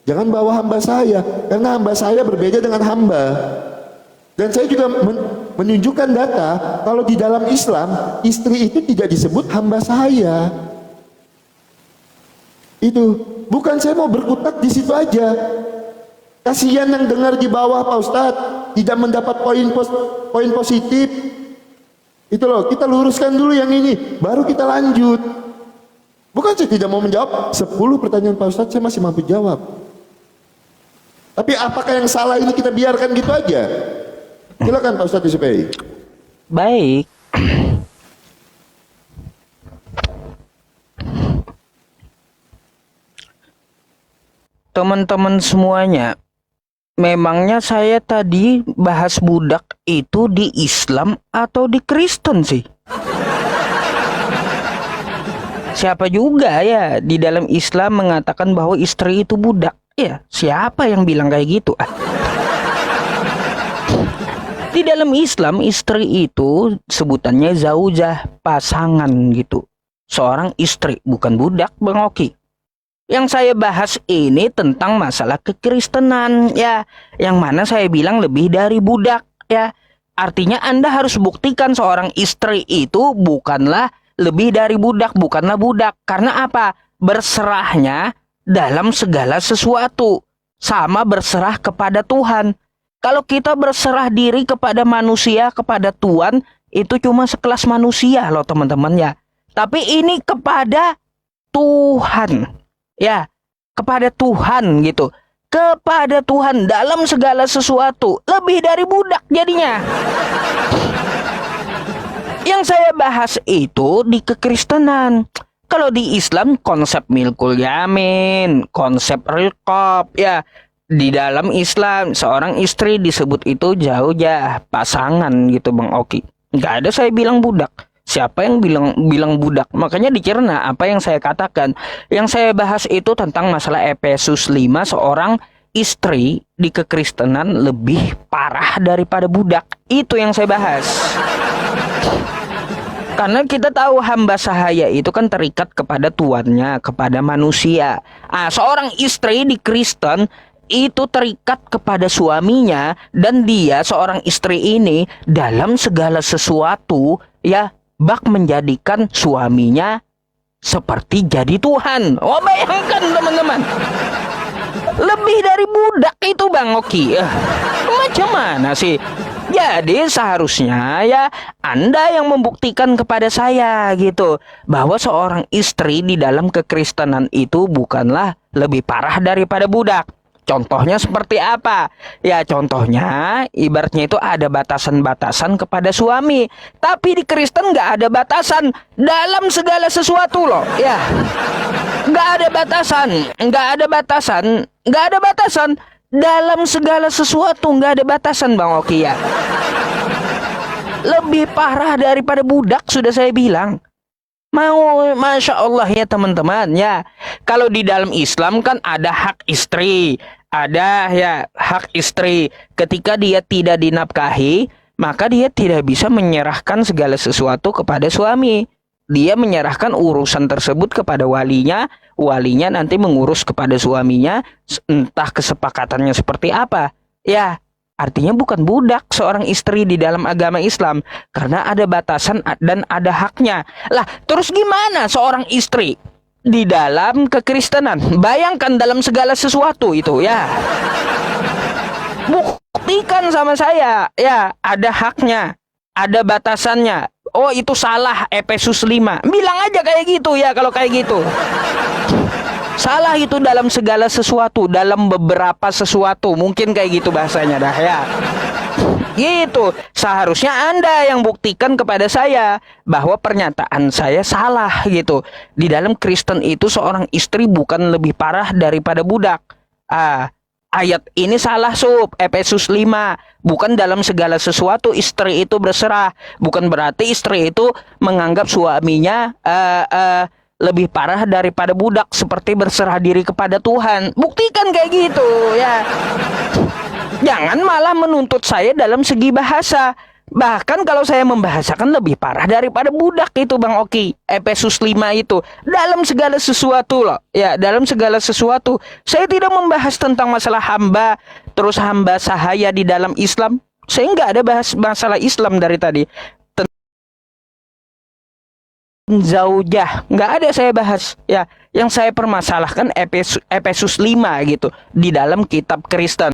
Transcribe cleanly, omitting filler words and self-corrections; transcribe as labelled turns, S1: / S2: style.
S1: Jangan bawa hamba saya, karena hamba saya berbeda dengan hamba. Dan saya juga menunjukkan data, kalau di dalam Islam, istri itu tidak disebut hamba saya. Itu bukan saya mau berkutat di situ aja. Kasihan yang dengar di bawah Pak Ustadz, tidak mendapat poin positif. Itu loh, kita luruskan dulu yang ini, baru kita lanjut. Bukan saya tidak mau menjawab 10 pertanyaan Pak Ustadz, saya masih mampu jawab. Tapi apakah yang salah ini kita biarkan gitu aja? Silakan Pak Ustadz disupai.
S2: Baik. Teman-teman semuanya, memangnya saya tadi bahas budak itu di Islam atau di Kristen sih? Siapa juga ya di dalam Islam mengatakan bahwa istri itu budak? Ya, siapa yang bilang kayak gitu? Di dalam Islam, istri itu sebutannya zaujah, pasangan gitu. Seorang istri, bukan budak, Bang Oki. Yang saya bahas ini tentang masalah kekristenan, ya. Yang mana saya bilang lebih dari budak, ya. Artinya Anda harus buktikan seorang istri itu bukanlah lebih dari budak, bukanlah budak. Karena apa? Berserahnya dalam segala sesuatu. Sama berserah kepada Tuhan. Kalau kita berserah diri kepada manusia, kepada Tuhan, itu cuma sekelas manusia loh teman-teman ya. Tapi ini kepada Tuhan. Ya, kepada Tuhan gitu. Kepada Tuhan dalam segala sesuatu. Lebih dari budak jadinya. Yang saya bahas itu di kekristenan. Kalau di Islam konsep milkul yamin, konsep riqab ya. Di dalam Islam seorang istri disebut itu zaujah, pasangan gitu Bang Oki. Nggak ada saya bilang budak. Siapa yang bilang budak? Makanya dicerna apa yang saya katakan. Yang saya bahas itu tentang masalah Efesus 5, seorang istri di kekristenan lebih parah daripada budak. Itu yang saya bahas. Karena kita tahu hamba sahaya itu kan terikat kepada tuannya, kepada manusia. Seorang istri di Kristen itu terikat kepada suaminya, dan dia seorang istri ini dalam segala sesuatu ya bak menjadikan suaminya seperti jadi Tuhan. Oh, bayangkan teman-teman. Lebih dari budak itu Bang Oki. Macam mana sih? Jadi seharusnya ya Anda yang membuktikan kepada saya gitu bahwa seorang istri di dalam kekristenan itu bukanlah lebih parah daripada budak. Contohnya seperti apa? Ya contohnya ibaratnya itu ada batasan-batasan kepada suami. Tapi di Kristen nggak ada batasan dalam segala sesuatu loh. Ya, nggak ada batasan, nggak ada batasan, nggak ada batasan dalam segala sesuatu, nggak ada batasan Bang Oki ya. Lebih parah daripada budak sudah saya bilang. Mau, Masya Allah ya teman-teman ya. Kalau di dalam Islam kan ada hak istri. Ada ya hak istri. Ketika dia tidak dinafkahi, maka dia tidak bisa menyerahkan segala sesuatu kepada suami. Dia menyerahkan urusan tersebut kepada walinya. Walinya nanti mengurus kepada suaminya. Entah kesepakatannya seperti apa. Ya, artinya bukan budak seorang istri di dalam agama Islam. Karena ada batasan dan ada haknya. Lah, terus gimana seorang istri di dalam kekristenan? Bayangkan dalam segala sesuatu itu ya. Buktikan sama saya. Ya, ada haknya. Ada batasannya. Oh, itu salah Efesus 5. Bilang aja kayak gitu ya kalau kayak gitu. Salah itu dalam segala sesuatu, dalam beberapa sesuatu, mungkin kayak gitu bahasanya dah ya. Gitu, seharusnya Anda yang buktikan kepada saya bahwa pernyataan saya salah gitu. Di dalam Kristen itu seorang istri bukan lebih parah daripada budak. Ayat ini salah Efesus 5. Bukan dalam segala sesuatu istri itu berserah. Bukan berarti istri itu menganggap suaminya lebih parah daripada budak seperti berserah diri kepada Tuhan. Buktikan kayak gitu ya. Jangan malah menuntut saya dalam segi bahasa. Bahkan kalau saya membahasakan lebih parah daripada budak itu Bang Oki. Efesus 5 itu dalam segala sesuatu loh. Ya, dalam segala sesuatu. Saya tidak membahas tentang masalah hamba, terus hamba sahaya di dalam Islam. Saya nggak ada bahas masalah Islam dari tadi. Zaujah, nggak ada saya bahas. Ya, yang saya permasalahkan Efesus 5 gitu di dalam kitab Kristen.